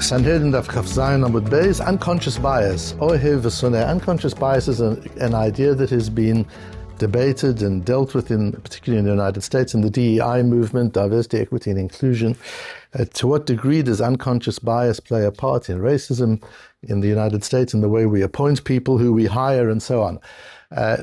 Sanhedrin Daf Yomi Sanhedrin, unconscious bias. Ohev, ושונא. Unconscious bias is an idea that has been debated and dealt with, particularly in the United States, in the DEI movement, diversity, equity, and inclusion. To what degree does unconscious bias play a part in racism in the United States, in the way we appoint people, who we hire, and so on?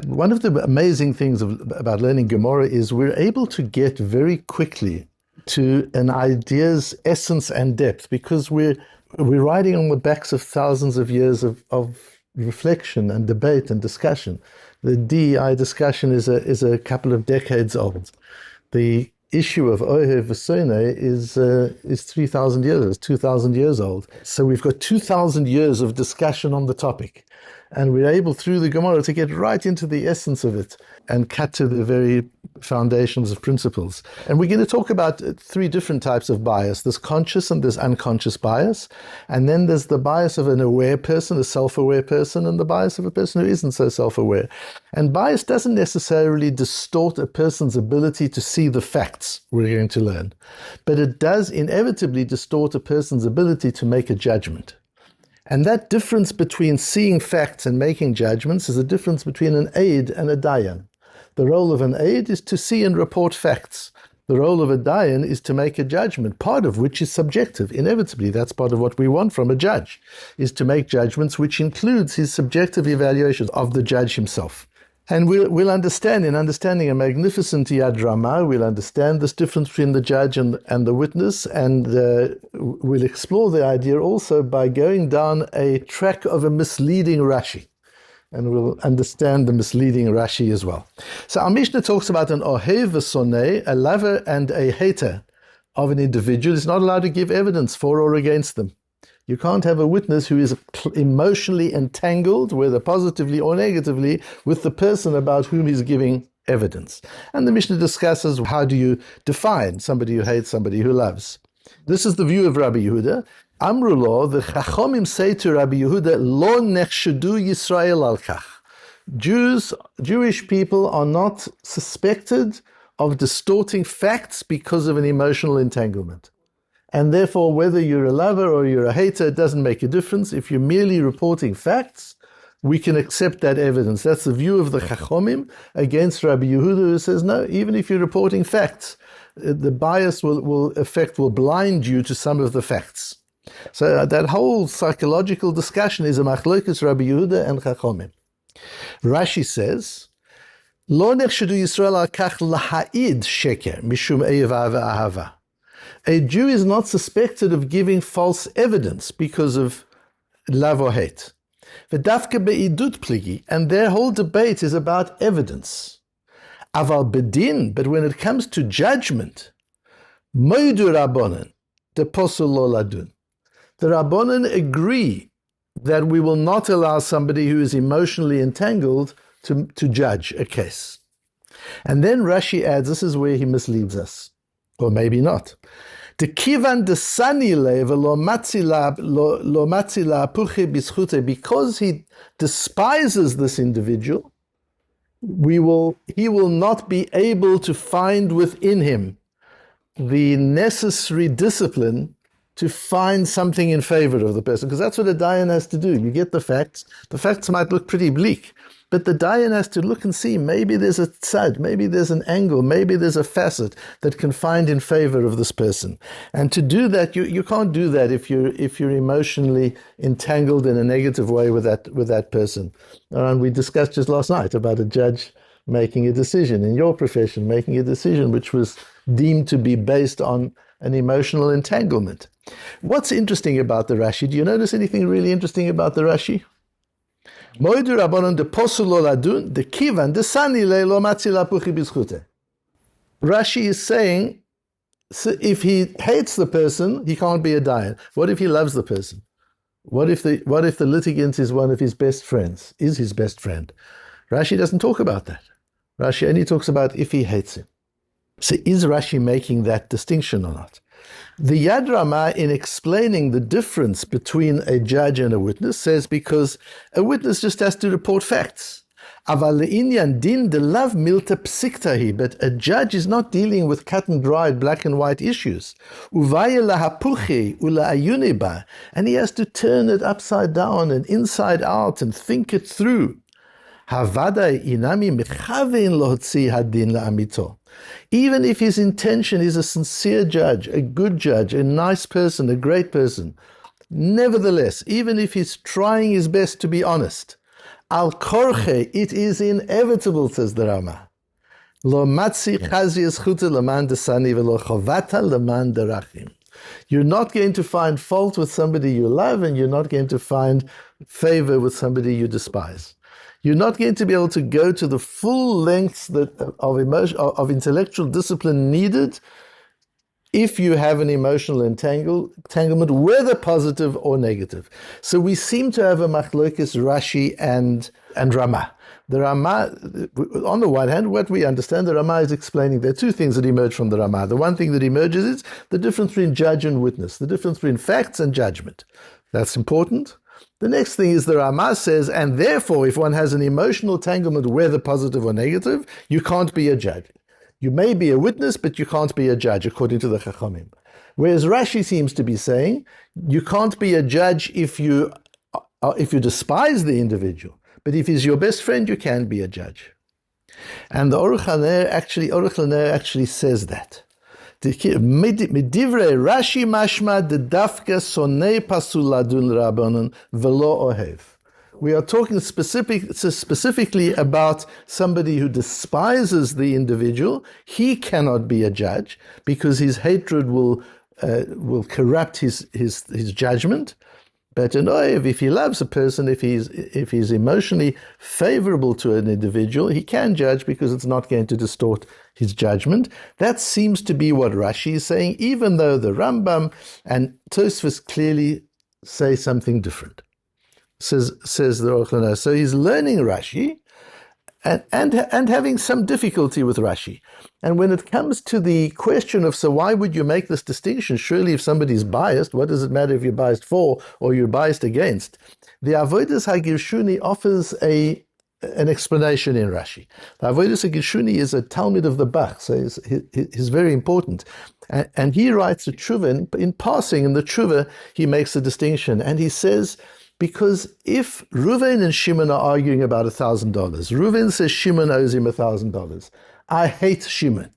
One of the amazing things about learning Gemara is we're able to get very quickly to an idea's essence and depth, because we're riding on the backs of thousands of years of reflection and debate and discussion. The DEI discussion is a couple of decades old. The issue of Ohev, ושונא is 3,000 years, 2,000 years old. So we've got 2,000 years of discussion on the topic. And we're able, through the Gemara, to get right into the essence of it and cut to the very foundations of principles. And we're going to talk about three different types of bias. There's conscious and there's unconscious bias. And then there's the bias of an aware person, a self-aware person, and the bias of a person who isn't so self-aware. And bias doesn't necessarily distort a person's ability to see the facts, we're going to learn. But it does inevitably distort a person's ability to make a judgment. And that difference between seeing facts and making judgments is a difference between an aid and a dayan. The role of an aid is to see and report facts. The role of a dayan is to make a judgment, part of which is subjective. Inevitably, that's part of what we want from a judge, is to make judgments which includes his subjective evaluations of the judge himself. And we'll understand, in understanding a magnificent Yad Ramah, we'll understand this difference between the judge and the witness, and we'll explore the idea also by going down a track of a misleading Rashi. And we'll understand the misleading Rashi as well. So our Mishnah talks about an Ohev ושונא, a lover and a hater of an individual is not allowed to give evidence for or against them. You can't have a witness who is emotionally entangled, whether positively or negatively, with the person about whom he's giving evidence. And the Mishnah discusses, how do you define somebody who hates somebody who loves? This is the view of Rabbi Yehuda. Amru lo, the Chachomim say to Rabbi Yehuda, lo nechshedu Yisrael al kach. Jewish people are not suspected of distorting facts because of an emotional entanglement. And therefore, whether you're a lover or you're a hater, it doesn't make a difference. If you're merely reporting facts, we can accept that evidence. That's the view of the Chachomim against Rabbi Yehuda, who says, no, even if you're reporting facts, the bias will blind you to some of the facts. So that whole psychological discussion is a machlokes Rabbi Yehuda and Chachomim. Rashi says, Lo nechshedu Yisrael al kach laha'id sheker mishum eiva ve'ahava. A Jew is not suspected of giving false evidence because of love or hate. V'dafke be'idut pligi, and their whole debate is about evidence. Aval bedin, but when it comes to judgment, moidu rabbonen, deposul lo ladun. The rabbonen agree that we will not allow somebody who is emotionally entangled to judge a case. And then Rashi adds, this is where he misleads us. Or maybe not. Because he despises this individual, he will not be able to find within him the necessary discipline to find something in favor of the person. Because that's what a dayan has to do. You get the facts. The facts might look pretty bleak, but the dayan has to look and see, maybe there's a tzad, maybe there's an angle, maybe there's a facet that can find in favor of this person. And to do that, you can't do that if you're emotionally entangled in a negative way with that person. And we discussed just last night about a judge making a decision in your profession, making a decision which was deemed to be based on an emotional entanglement. What's interesting about the Rashi? Do you notice anything really interesting about the Rashi? Moidu rabbanon deposul lo ladun, de kivan de sani le lo matzi lapuchi bizchute. Rashi is saying, so if he hates the person, he can't be a dayan. What if he loves the person? What if the litigant is one of his best friends, is his best friend? Rashi doesn't talk about that. Rashi only talks about if he hates him. So is Rashi making that distinction or not? The Yad Ramah, in explaining the difference between a judge and a witness, says because a witness just has to report facts. Aval le'inyan din de lav milta psiktahi, but a judge is not dealing with cut and dried black and white issues. Uvaya lahapuchi ula'ayuniba, and he has to turn it upside down and inside out and think it through. Havadai inami mechavein lohotzi hadin la'amito. Even if his intention is a sincere judge, a good judge, a nice person, a great person, nevertheless, even if he's trying his best to be honest, al korche, it is inevitable, says the Rama. Lo matzi chazi eschuta leman desani velo chovata leman derachim. You're not going to find fault with somebody you love, and you're not going to find favor with somebody you despise. You're not going to be able to go to the full lengths of intellectual discipline needed if you have an emotional entanglement, whether positive or negative. So we seem to have a machlokes Rashi and Rama. The Rama, on the one hand, what we understand, the Rama is explaining, there are two things that emerge from the Rama. The one thing that emerges is the difference between judge and witness, the difference between facts and judgment. That's important. The next thing is the Rama says, and therefore, if one has an emotional entanglement, whether positive or negative, you can't be a judge. You may be a witness, but you can't be a judge, according to the Chachamim. Whereas Rashi seems to be saying, you can't be a judge if you despise the individual. But if he's your best friend, you can be a judge. And the Aruch LaNer actually says that. Midivrei Rashi mashma de dafka sonei pasul ladun rabbanon velo ohev. We are talking specifically about somebody who despises the individual. He cannot be a judge because his hatred will corrupt his judgment. But an ohev, if he loves a person, if he's emotionally favorable to an individual, he can judge because it's not going to distort his judgment. That seems to be what Rashi is saying, even though the Rambam and Tosfos clearly say something different. Says the Aruch LaNer. So he's learning Rashi and having some difficulty with Rashi. And when it comes to the question of, so why would you make this distinction? Surely if somebody's biased, what does it matter if you're biased for or you're biased against? The Avodas HaGirshuni offers an explanation in Rashi. The Avodas HaGirshuni is a Talmud of the Bach, so he's very important. And he writes a tshuva, in passing in the tshuva, he makes a distinction, and he says, because if Reuven and Shimon are arguing about $1,000, Reuven says Shimon owes him $1,000. I hate Shimon,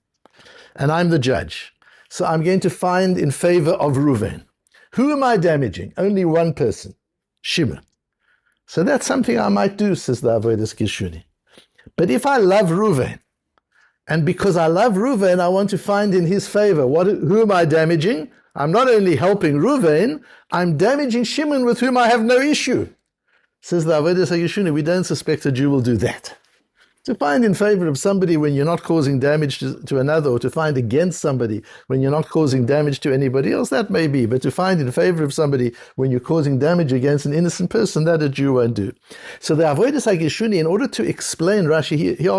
and I'm the judge. So I'm going to find in favor of Reuven. Who am I damaging? Only one person, Shimon. So that's something I might do, says the Avodas Gishuni. But if I love Reuven, and because I love Reuven, I want to find in his favor, who am I damaging? I'm not only helping Reuven, I'm damaging Shimon, with whom I have no issue. Says the Avodas HaGishuni, we don't suspect a Jew will do that. To find in favor of somebody when you're not causing damage to another, or to find against somebody when you're not causing damage to anybody else, that may be. But to find in favor of somebody when you're causing damage against an innocent person, that a Jew won't do. So the Avodas HaGishuni, in order to explain Rashi, he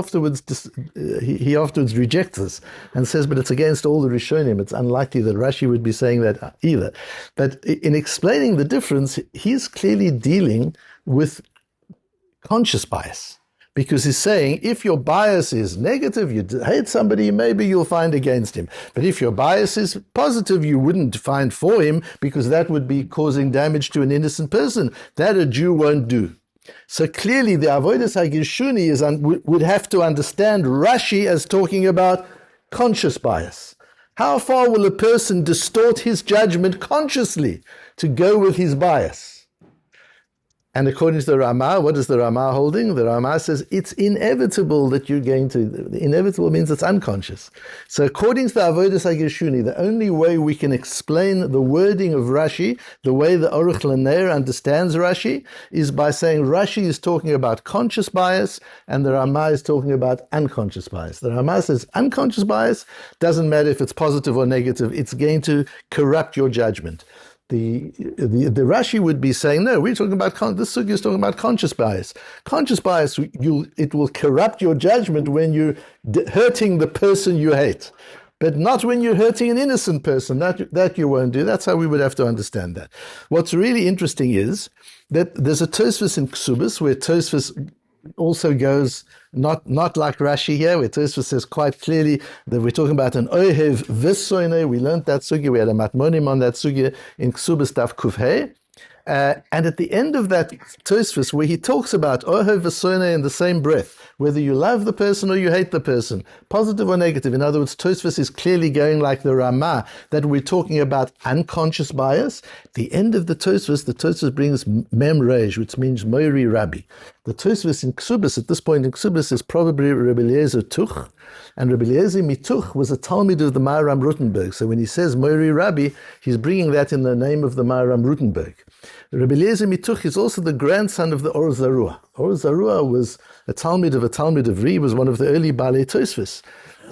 afterwards rejects this and says, but it's against all the Rishonim. It's unlikely that Rashi would be saying that either. But in explaining the difference, he's clearly dealing with conscious bias. Because he's saying, if your bias is negative, you hate somebody, maybe you'll find against him. But if your bias is positive, you wouldn't find for him, because that would be causing damage to an innocent person. That a Jew won't do. So clearly the Avodas HaGishuni would have to understand Rashi as talking about conscious bias. How far will a person distort his judgment consciously to go with his bias? And according to the Rama, what is the Rama holding? The Rama says it's inevitable that you're going to. Inevitable means it's unconscious. So according to the Avodas HaGishuni, the only way we can explain the wording of Rashi, the way the Aruch LaNer understands Rashi, is by saying Rashi is talking about conscious bias and the Rama is talking about unconscious bias. The Rama says unconscious bias doesn't matter if it's positive or negative, it's going to corrupt your judgment. The Rashi would be saying, no, we're talking about, this sugya is talking about conscious bias. Conscious bias, it will corrupt your judgment when you're hurting the person you hate, but not when you're hurting an innocent person. That you won't do. That's how we would have to understand that. What's really interesting is that there's a Tosfos in Ksubas where Tosfos also goes not like Rashi here, where Tosfos says quite clearly that we're talking about an ohev ושונא. We learned that sugya. We had a Matmonim on that sugya in Ksubas Daf Kufhei. And at the end of that Tosfos, where he talks about ohev ושונא in the same breath, whether you love the person or you hate the person, positive or negative. In other words, Tosfos is clearly going like the Ramah, that we're talking about unconscious bias. At the end of the Tosfos brings mem reish, which means moiri rabbi. The Tosfos in Ksubas, at this point in Ksubas, is probably Rabbi Eliezer Tuch, and Rabbi Eliezer Mituch was a Talmud of the Maharam Rutenberg. So when he says moiri rabbi, he's bringing that in the name of the Maharam Rutenberg. Rabbi Eliezer Mituch is also the grandson of the Or Zarua. Or Zarua was a Talmud of Ri, was one of the early Balei Tosfos.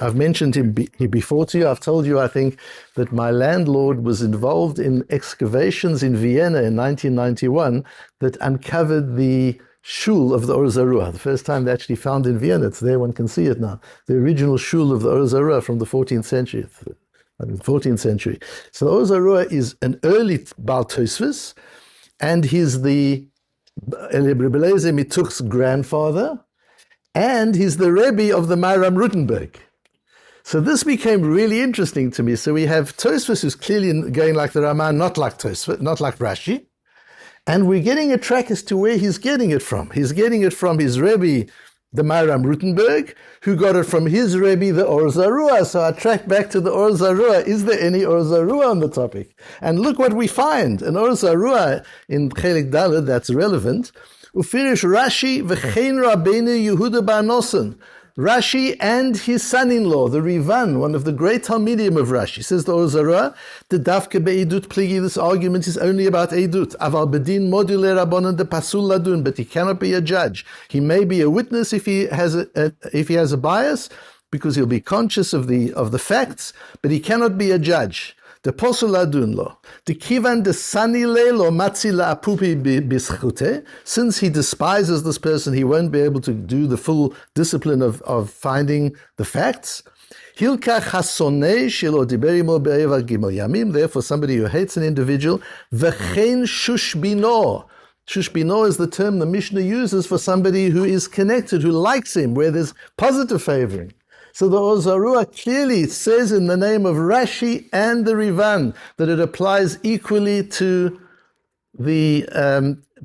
I've mentioned him before to you. I've told you, I think, that my landlord was involved in excavations in Vienna in 1991 that uncovered the shul of the Or Zarua. The first time they actually found in Vienna. It's there, one can see it now. The original shul of the Or Zarua from the 14th century. So the Or Zarua is an early Baal Tosfos, and he's the Rabbi Eliezer Mituch's grandfather, and he's the Rebbe of the Maharam Rutenberg. So this became really interesting to me. So we have Tosfos who's clearly going like the Ramah, not like Tosfos, not like Rashi, and we're getting a track as to where he's getting it from. He's getting it from his Rebbe, the Maharam Rutenberg, who got it from his Rebbe, the Or Zarua. So I track back to the Or Zarua. Is there any Or Zarua on the topic? And look what we find. An Or Zarua in Chelik Daled, that's relevant. Ufirish Rashi v'chein Rabbeinu Yehuda bar Nosson. Rashi and his son-in-law, the Rivan, one of the great Talmudim of Rashi, says the Or Zarua, the Dafke be'edut pligi, this argument is only about edut. Aval bedin module rabbanon de pasul ladun, but he cannot be a judge. He may be a witness if he has a bias, because he'll be conscious of the facts, but he cannot be a judge. The pasul ladun lo. The kivan de sanile lo matzila apupi bischute. Since he despises this person, he won't be able to do the full discipline of finding the facts. Hilka chasonei shelo diberimo be'eva gimel yamim. Therefore, somebody who hates an individual, v'chein shushbino. Shushbino is the term the Mishnah uses for somebody who is connected, who likes him, where there's positive favoring. So the Or Zarua clearly says in the name of Rashi and the Rivan that it applies equally to the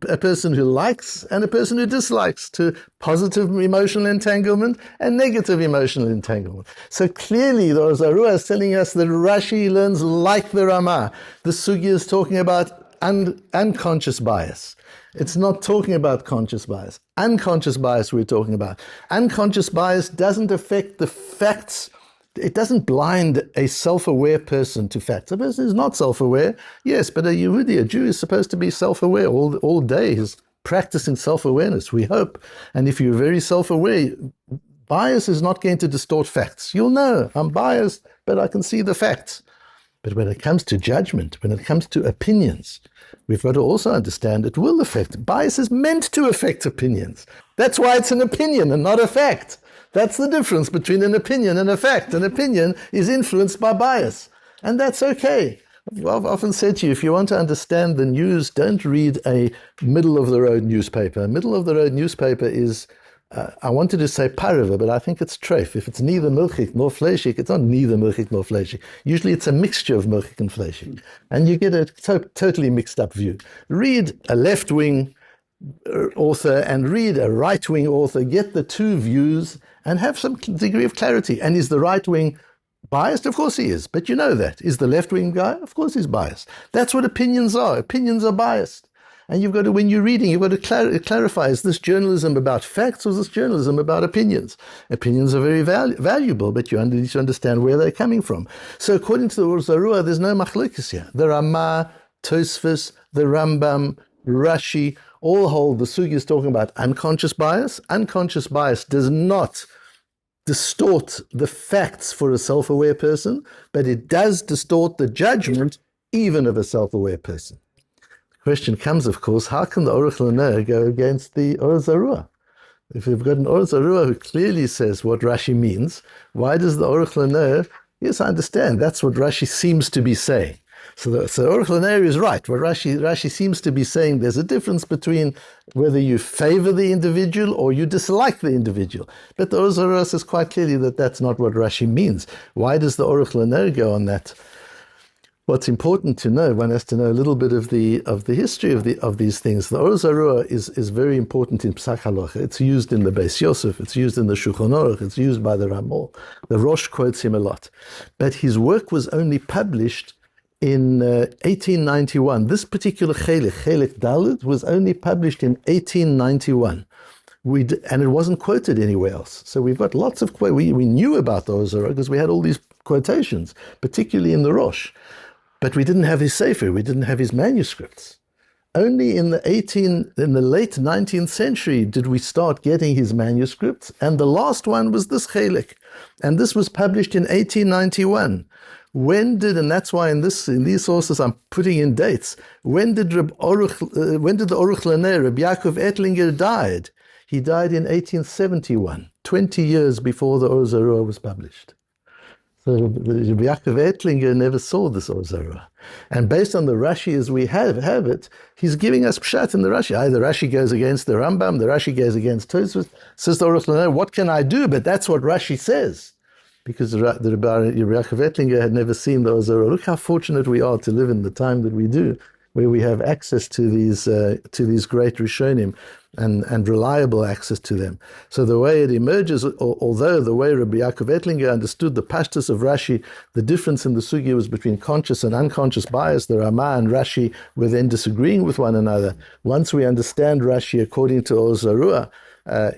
a person who likes and a person who dislikes, to positive emotional entanglement and negative emotional entanglement. So clearly the Or Zarua is telling us that Rashi learns like the Ramah. The Sugya is talking about unconscious bias. It's not talking about conscious bias. Unconscious bias we're talking about. Unconscious bias doesn't affect the facts. It doesn't blind a self-aware person to facts. A person is not self-aware, yes, but a Yehudi, a Jew, is supposed to be self-aware all day. He's practicing self-awareness, we hope. And if you're very self-aware, bias is not going to distort facts. You'll know, I'm biased, but I can see the facts. But when it comes to judgment, when it comes to opinions, we've got to also understand it will affect. Bias is meant to affect opinions. That's why it's an opinion and not a fact. That's the difference between an opinion and a fact. An opinion is influenced by bias, and that's okay. I've often said to you, if you want to understand the news, don't read a middle-of-the-road newspaper. A middle-of-the-road newspaper is, I wanted to say parava, but I think it's treif. If it's neither milchik nor fleshik, it's not neither milchik nor fleshik. Usually it's a mixture of milchik and fleshik. And you get a totally mixed up view. Read a left-wing author and read a right-wing author, get the two views and have some degree of clarity. And is the right-wing biased? Of course he is, but you know that. Is the left-wing guy? Of course he's biased. That's what opinions are. Opinions are biased. And you've got to, when you're reading, you've got to clarify, is this journalism about facts or is this journalism about opinions? Opinions are very valuable, but you need to understand where they're coming from. So according to the Or Zarua, there's no machlokes here. The Ramah, Tosfos, the Rambam, Rashi, all hold the sugya is talking about unconscious bias. Unconscious bias does not distort the facts for a self-aware person, but it does distort the judgment even of a self-aware person. The question comes, of course, how can the Aruch LaNer go against the Or Zarua? If you've got an Or Zarua who clearly says what Rashi means, why does the Aruch LaNer, yes, I understand, that's what Rashi seems to be saying. So Aruch LaNer is right. What Rashi seems to be saying, there's a difference between whether you favor the individual or you dislike the individual. But the Or Zarua says quite clearly that that's not what Rashi means. Why does the Aruch LaNer go on that? What's important to know, one has to know a little bit of the history of these things. The Or Zarua is very important in Psak Halacha. It's used in the Beis Yosef, it's used in the Shulchan Aruch, it's used by the Ramah. The Rosh quotes him a lot. But his work was only published in 1891. This particular Chelik Dalet, was only published in 1891. And it wasn't quoted anywhere else. So we've got lots of we knew about the Or Zarua because we had all these quotations, particularly in the Rosh. But we didn't have his Sefer, we didn't have his manuscripts. Only in the late 19th century did we start getting his manuscripts, and the last one was this Chelik. And this was published in 1891. And that's why in these sources I'm putting in dates, when did the Aruch LaNer, Rabbi Yaakov Ettlinger, died? He died in 1871, 20 years before the Or Zarua was published. So Rabbi Yaakov Ettlinger never saw this Or Zarua. And based on the Rashi as we have it, he's giving us pshat in the Rashi. Either Rashi goes against the Rambam, the Rashi goes against Tosfos. Says the Aruch LaNer, what can I do? But that's what Rashi says. Because the Rabbi Yaakov Ettlinger had never seen the Or Zarua. Look how fortunate we are to live in the time that we do, where we have access to these great Rishonim and reliable access to them. So the way it emerges, although the way Rabbi Yaakov Ettlinger understood the pashtus of Rashi, the difference in the sugya was between conscious and unconscious bias. The Ramah and Rashi were then disagreeing with one another. Once we understand Rashi according to Or Zarua,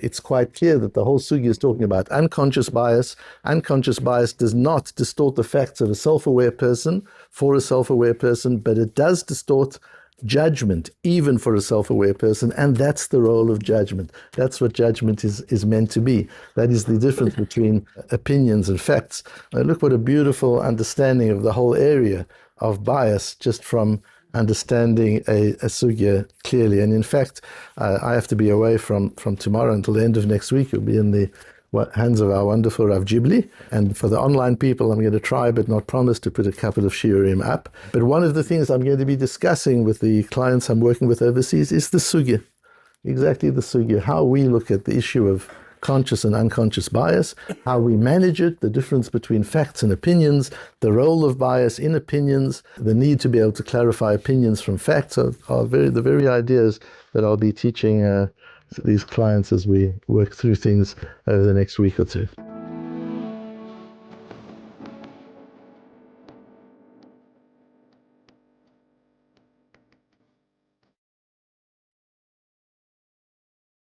it's quite clear that the whole sugya is talking about unconscious bias. Unconscious bias does not distort the facts of a self-aware person for a self-aware person, but it does distort judgment, even for a self-aware person, and that's the role of judgment. That's what judgment is meant to be. That is the difference between opinions and facts. Look what a beautiful understanding of the whole area of bias just from understanding a sugya clearly. And in fact, I have to be away from tomorrow until the end of next week. It'll be in the hands of our wonderful Rav Ghibli. And for the online people, I'm going to try but not promise to put a couple of shiurim up. But one of the things I'm going to be discussing with the clients I'm working with overseas is the sugya. Exactly the sugya. How we look at the issue of conscious and unconscious bias, how we manage it, the difference between facts and opinions, the role of bias in opinions, the need to be able to clarify opinions from facts are the very ideas that I'll be teaching these clients as we work through things over the next week or two.